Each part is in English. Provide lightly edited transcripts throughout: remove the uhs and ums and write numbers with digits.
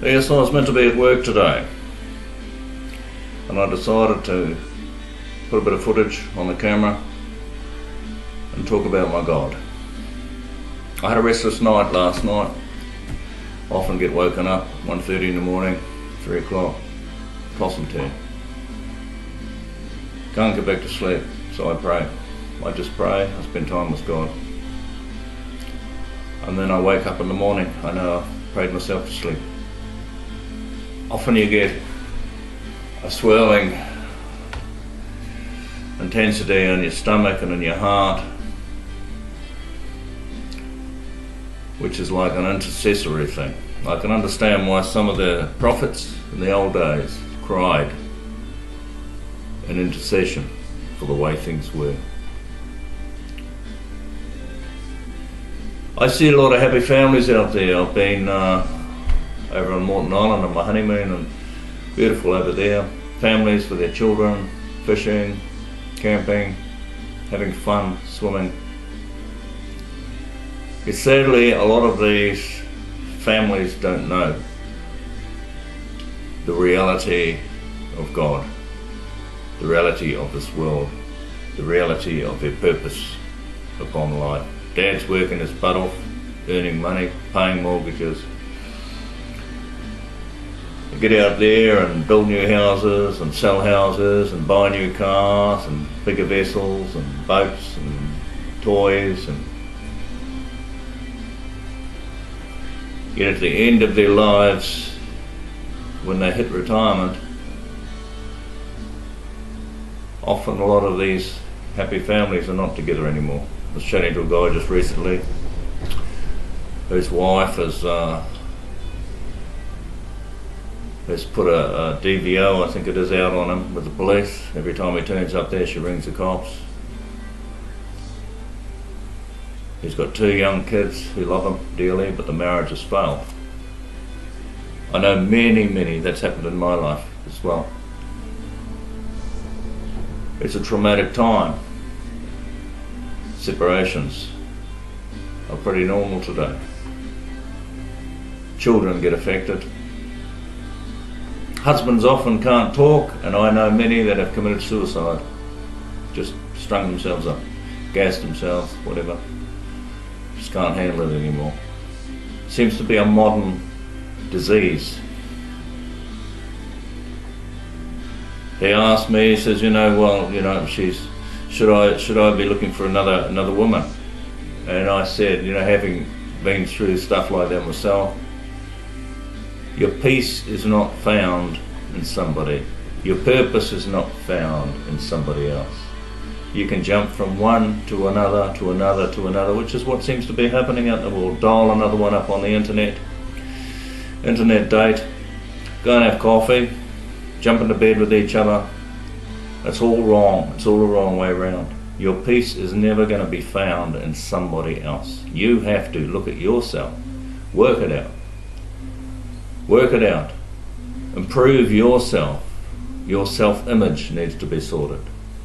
Yes, I was meant to be at work today, and I decided to put a bit of footage on the camera and talk about my God. I had a restless night last night. Often get woken up 1:30 in the morning, 3 o'clock, toss and turn. Can't get back to sleep, so I pray. I just pray, I spend time with God. And then I wake up in the morning, I know I've prayed myself to sleep. Often you get a swirling intensity in your stomach and in your heart, which is like an intercessory thing. I can understand why some of the prophets in the old days cried in intercession for the way things were. I see a lot of happy families out there. I've been over on Moreton Island on my honeymoon, and beautiful over there. Families with their children, fishing, camping, having fun, swimming. But sadly, a lot of these families don't know the reality of God, the reality of this world, the reality of their purpose upon life. Dad's working his butt off, earning money, paying mortgages. They get out there and build new houses and sell houses and buy new cars and bigger vessels and boats and toys, and yet at the end of their lives, when they hit retirement, often a lot of these happy families are not together anymore. I was chatting to a guy just recently whose wife has put a DVO, I think it is, out on him with the police. Every time he turns up there, she rings the cops. He's got 2 young kids who love him dearly, but the marriage has failed. I know many, that's happened in my life as well. It's a traumatic time. Separations are pretty normal today. Children get affected. Husbands often can't talk, and I know many that have committed suicide. Just strung themselves up, gassed themselves, whatever. Just can't handle it anymore. Seems to be a modern disease. He asked me, he says, should I be looking for another woman? And I said, having been through stuff like that myself, your peace is not found in somebody. Your purpose is not found in somebody else. You can jump from one to another, to another, to another, which is what seems to be happening out in the world. Dial another one up on the internet date, go and have coffee, jump into bed with each other. That's all wrong. It's all the wrong way around. Your peace is never going to be found in somebody else. You have to look at yourself, work it out. Work it out. Improve yourself. Your self-image needs to be sorted.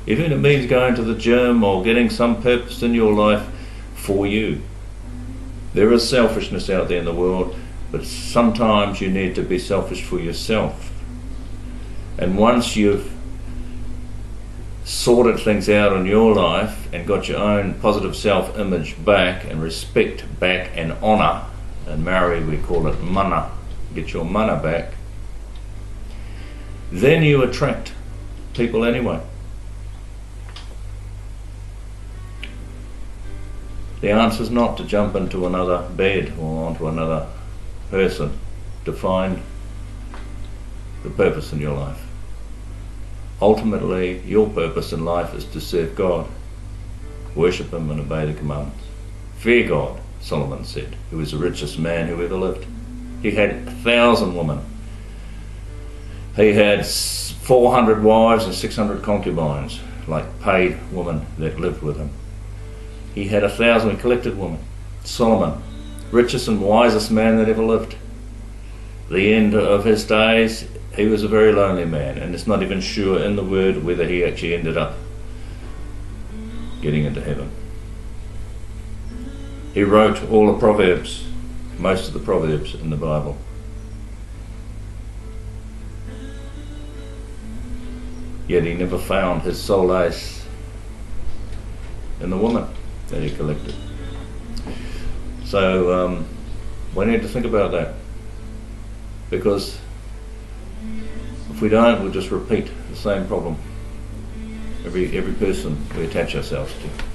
Even if it means going to the gym or getting some purpose in your life for you. There is selfishness out there in the world, but sometimes you need to be selfish for yourself. And once you've sorted things out in your life and got your own positive self-image back and respect back and honour, in Maori we call it mana, get your mana back, then you attract people anyway. The answer is not to jump into another bed or onto another person to find the purpose in your life. Ultimately, your purpose in life is to serve God, worship Him and obey the commandments. Fear God, Solomon said, who was the richest man who ever lived. He had 1,000 women. He had 400 wives and 600 concubines, like paid women that lived with him. He had 1,000 collected women. Solomon, richest and wisest man that ever lived. The end of his days, he was a very lonely man, and it's not even sure in the word whether he actually ended up getting into heaven. He wrote all the Proverbs, most of the Proverbs in the Bible. yet he never found his solace in the woman that he collected. So we need to think about that, because if we don't, we'll just repeat the same problem every person we attach ourselves to.